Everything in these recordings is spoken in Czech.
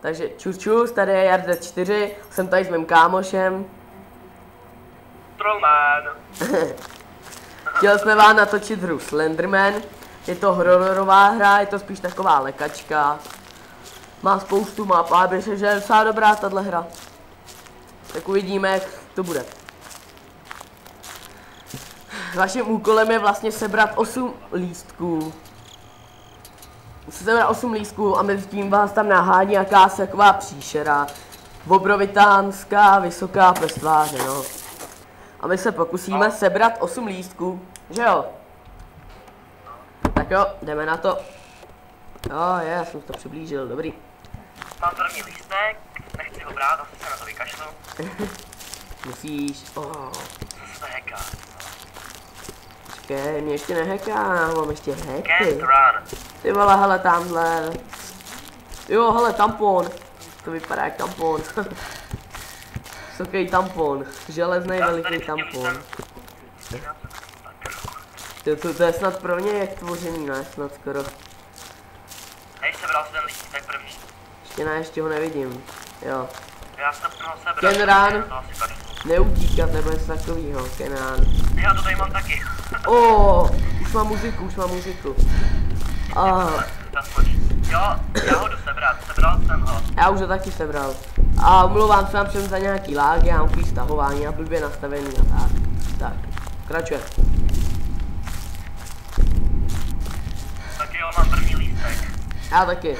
Takže čus, tady je Jarda 4, jsem tady s mým kámošem. Trollman. Chtěli jsme vám natočit hru Slenderman. Je to hororová hra, je to spíš taková lekačka. Má spoustu map a běže, že je docela dobrá tahle hra. Tak uvidíme, jak to bude. Vaším úkolem je vlastně sebrat 8 lístků. Musíte sebrat 8 lístků a mezi tím vás tam nahání jakási taková příšera. Obrovitánská, vysoká bez tváře, no. A my se pokusíme sebrat 8 lístků, že jo? Tak jo, jdeme na to. Jo, já jsem to přiblížil, dobrý. Mám první lístek, nechci ho brát, asi se na to vykašlu. Musíš, Co se hacká? Počkej, mě ještě nehacká, mám ještě hacky. Can't run. Ty vole, hele, tamhle. Jo, hele, tampon. To vypadá jak tampon. Vysoký tampon, železný veliký tampon. To je snad pro mě jak tvořený, ne? Snad skoro. Hej, sebral si ten lístek první. Ještě ne, ještě ho nevidím. Jo. Já jsem pro sebral. Kenran. Neutíkat nebo něco takovýho, Kenan. Já to tady mám taky. Už mám muziku. Jo, já ho jdu sebrat, sebral jsem ho. Já už ho taky sebral. A omlouvám se vám všem za nějaký lágy, já mám takový stahování a blbě nastavený a tak. Tak, pokračuje. Tak jo, mám první lístek. Já taky.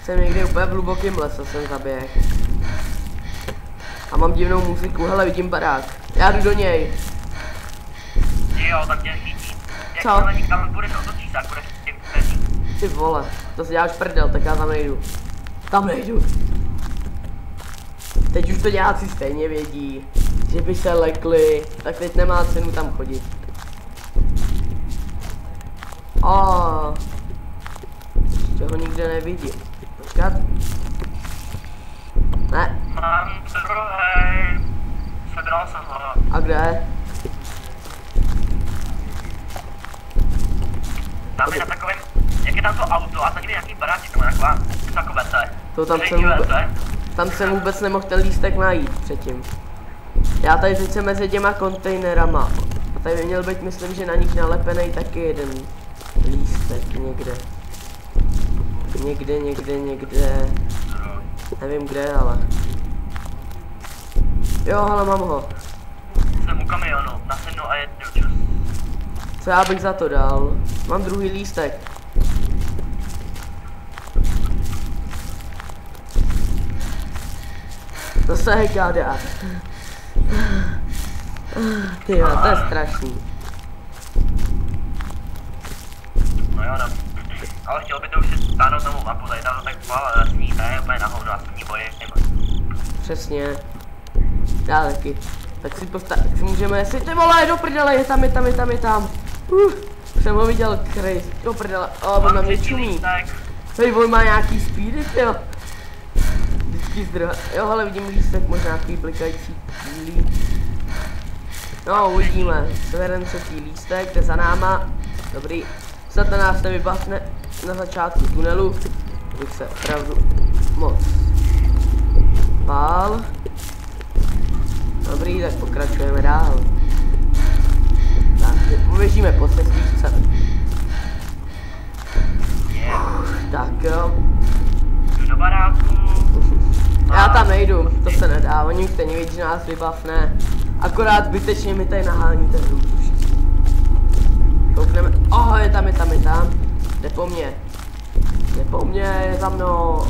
Jsem někde úplně v hlubokým lese, jsem zaběh. A mám divnou muziku, hele, vidím barák. Já jdu do něj. Jo, tam tě chytí. Jak Co? tam budeš otočit, tak budeš těch dveří. Ty vole, to si děláš prdel, tak já tam nejdu. Tam nejdu. Teď už to děláci stejně vědí, že by se lekli, tak teď nemá cenu tam chodit. Ještě ho nikde nevidím. Počkat. Ne. Mám druhý. Sebral jsem ho. A kde? Tam je na takovém, jak je tam to auto a tady je nějaký baráček, taková takovete. Tam jsem vůbec nemohl ten lístek najít předtím. Já tady teď jsem mezi těma kontejnerama. A tady by měl být, myslím, že na nich nalepený taky jeden lístek někde. Někde. Nevím kde, ale. Jo, ale mám ho. Jsem u kamionu, nasednu a jedu čus. Co já bych za to dal? Mám druhý lístek. To se hejká dát. Ty jo, to je strašný. No jo, no. Ale chtěl by to už si stáhnout novou mapu, tady tam to tak pomála lesní, to je úplně na hovno a s ní boje. Přesně. Já taky. Tak si můžeme si, ty vole, do prdele, je tam. Jsem ho viděl, Chris, do prdele, on na mě čumí. Hej, on má nějaký speedy, jo. Vždycky zdrha, jo, hele, vidím lístek, možná nějaký blikající pílí. No, uvidíme, severem třetí lístek, jde za náma, dobrý. Snad na nás nevybavne na začátku tunelu, bych se opravdu moc bál. Dobrý, tak pokračujeme dál. Tak, poběžíme po cestičce. Tak jo. Jdu do baráku. Já tam nejdu, to se nedá, oni už stejně vědí, že nás vybavne. Akorát zbytečně mi tady naháníte hru. Koukneme, je tam. Jde po mně, je za mnou.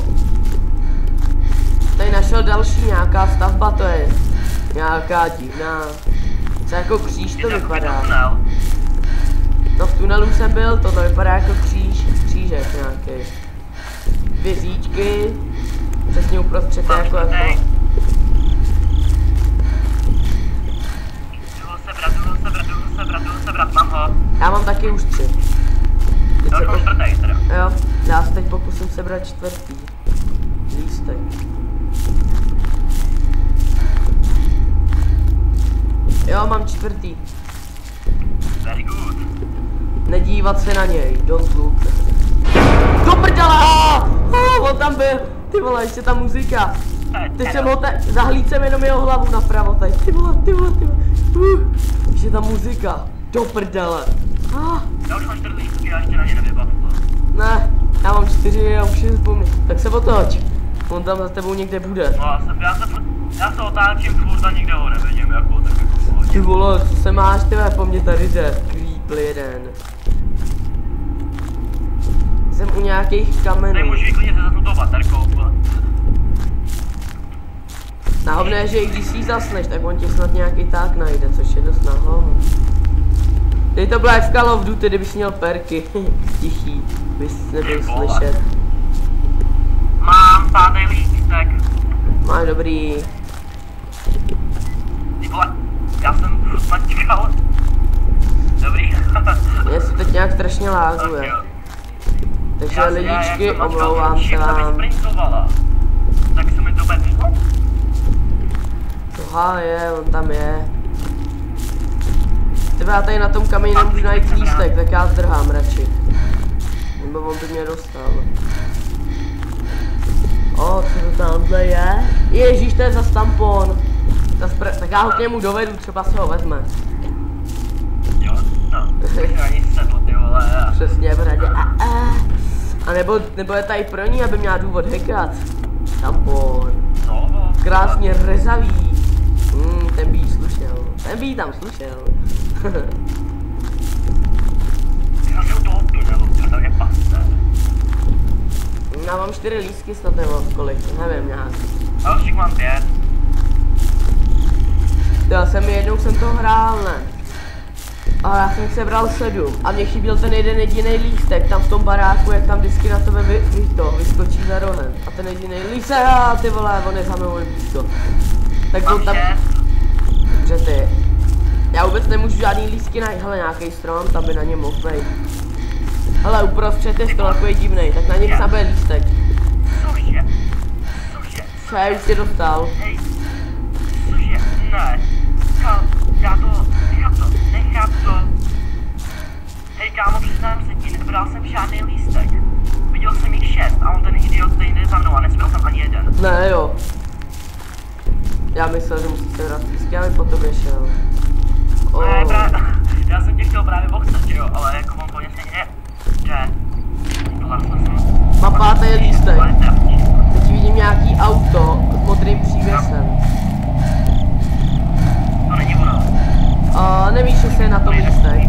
Tady našel další nějaká stavba, to je nějaká divná. Co jako kříž to vypadá. No v tunelu jsem byl, to vypadá jako křížek nějaký. Dvě říčky, přesně uprostřed jako sebrat, mám ho. Já mám taky už 3. Teda. Jo, já se teď pokusím sebrat 4. lístek. Jo, mám 4. Very good. Nedívat se na něj, don't look. Do prdela! On tam byl. Ty vole, ještě ta muzika. Teď jsem ho zahlíd jsem jenom jeho hlavu napravo tady. Ty vole. Ještě ta muzika. Do prdele. Já už mám 4 lístky, já ještě na ně nevybavil. Ne, já mám 4 a už je zapomněl. Tak se otoč. On tam za tebou někde bude. No já se otáčím furt a nikde ho nevidím, jako tak jako pohodě. Ty vole, co se máš, ty po mně tady jde. Creepl jeden. Jsem u nějakých kamenů. Nemůžu vyklidit se za tuto baterkou. Na hovno je, že i když si zasneš, tak on ti snad nějaký tak najde, což je dost na hovno. Teď to bylo jak v Call of Duty, kdybys měl perky. Tichý, bys nebyl slyšet. Mám 5. lístek. Máš dobrý. Ty vole, já jsem furt mačkal. Dobrý. Mě se teď nějak strašně lázuje. Takže lidičky, omlouvám se vám. Tak se mi to bedlo. Aha, je, on tam je. Tebe já tady na tom kameni nemůžu najít lístek, tak já zdrhám radši. Nebo on by mě dostal. O, co to tamhle je? Ježíš, to je zas tampon. Tak já ho k němu dovedu, třeba se ho vezme. Jo, no, ani sedlo, ty vole. Přesně, bradě. A nebo je tady pro ní, aby měla důvod hackat. Tampon. Krásně rezavý. Ten by jí slušel. Ten by jí tam slušel. Já jsem toho tunelu, to je pasce. Já mám 4 lístky snad nebo kolik, nevím nějak. A už mám 5. Jednou jsem to hrál, ne? A já jsem sebral 7 a mě chyběl ten jeden jediný lístek tam v tom baráku, jak tam vždycky na tebe vyskočí za rohem. A ten jediný lístek, ty vole, on je za mnou blízko. Tak on tam... Dobře ty. Já vůbec nemůžu žádný lístky najít, hele nějaký strom, tam by na něm mohl být. Hele, uprostřed je strom takový divnej, tak na něm snad bude lístek. Cože? Co já už si dostal? Hej, cože? Ne. Já to nechám to. Hej kámo, přiznám se ti, nebral jsem žádný lístek. Viděl jsem jich 6 a on ten idiot tady jde za mnou a nesměl jsem ani jeden. Ne jo. Já myslel, že musíš se vrát lístky, já mi po tobě šel. Ne, právě, já jsem tě chtěl právě boxat, jo, ale jako on to něco že... Mám 5. lístek. Teď vidím nějaký auto s modrým přívěsem. To není ono. Nevíš, jestli je na tom lístek.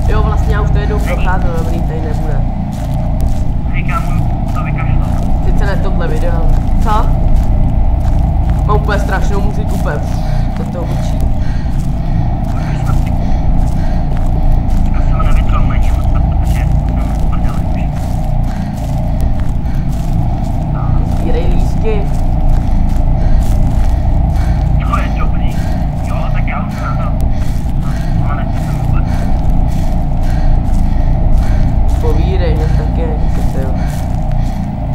Jo, vlastně já už to jednou procházel, dobrý, tady nebude. Hej kámo, to vykašlo. Sice ne tohle video. Co? Mám úplně strašnou muziku, úplně to toho učí. Sbírej lístky. To je dobrý. Jo, tak já už na to. No, nechcem vůbec. Povírej, mě taky nechcete, jo.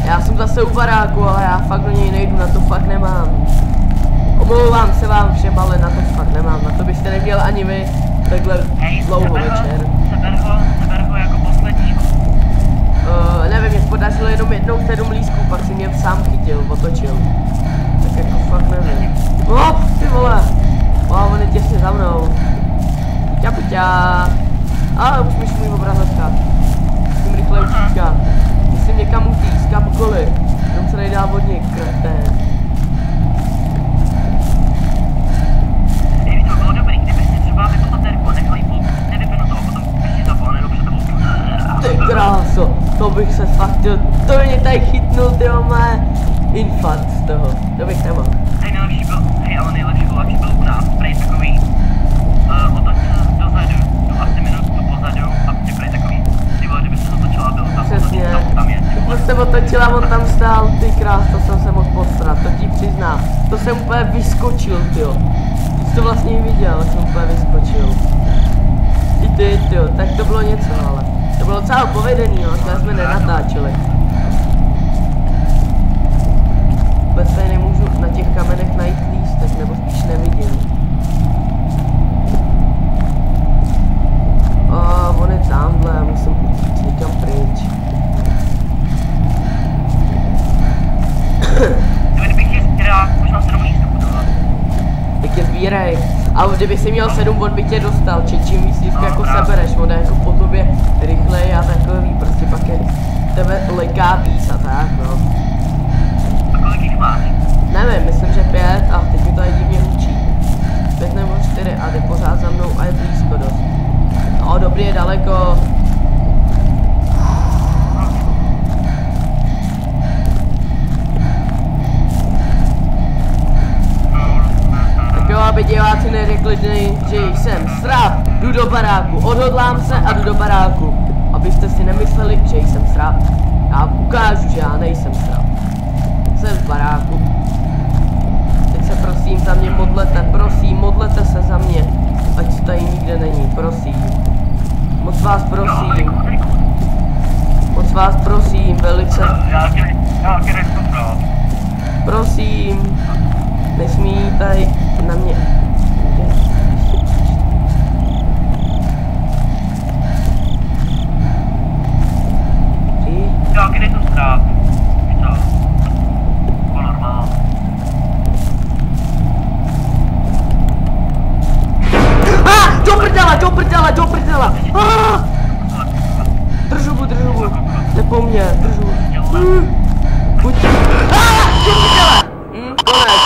Já jsem zase u baráku, ale já fakt do něj nejdu, na to fakt nemám. Omlouvám se vám všem, ale na to fakt nemám. Na to byste neměl ani vy takhle dlouho večer. Seber ho jako poslední. Nevím, mě podařilo jenom jednou 7 lístků, pak si mě sám chytil, otočil. Tak jako fakt nevím. Ty vole! On je těsně za mnou. Puťa. Už mi šumí obrazovka. Musím rychle utíkat. Musím někam utíct, kamkoliv. Jenom se nejdá vodně, kretén. To bylo dobrý, kdyby si třeba vypl baterku a nechal jí nevypnout a potom bych si zapal nebo před tebou. Ty kráso, to bych se fakt chtěl, to mě tady chytnul, ty mé infarkt z toho, to bych nemohl. Ale nejlepší byl u nás, prej takový, otoč se dozadu, asi minutu pozadu a ty prej takový, ty vole, kdyby se otočila, byl tam, přesně, tam je. když se otočila, on tam stál, ty krás, to jsem se mohl posrat, to ti přiznám, to jsem úplně vyskočil, tyjo. Ty jsi to vlastně viděl, jsem úplně vyskočil. I ty, tyjo, tak to bylo něco, ale. To bylo docela povedený, no, to jsme nenatáčeli. Vůbec tady nemůžu na těch kamenech najít lístek, nebo spíš nevidím. On je tamhle, já musím utíct někam pryč. chytrej. A kdyby si měl 7, on by tě dostal, čím víc disku jako sebereš, on je jako po tobě rychleji a takový, prostě pak je tebe leká víc a tak, no. A kolik jich máš? Nevím, myslím, že 5 a teď mi to je divně hučí. 5 nebo 4 a jde pořád za mnou a je blízko dost. No, dobrý, je daleko. Tak jo, aby diváci neřekli, že jsem srap, jdu do baráku, odhodlám se a jdu do baráku. Abyste si nemysleli, že jsem srap. Já ukážu, že já nejsem srap. Jsem v baráku. Teď se prosím za mě modlete, prosím, modlete se za mě. Ať tady nikde není, prosím. Moc vás prosím. Moc vás prosím, velice. Já tě nechci brát. Prosím. Nesmí tady na mě. Já tě nechci brát. Víš co? To normál. Do prdela! Držu mu, jde po mně, držu. Buď. Do prdele! Konec.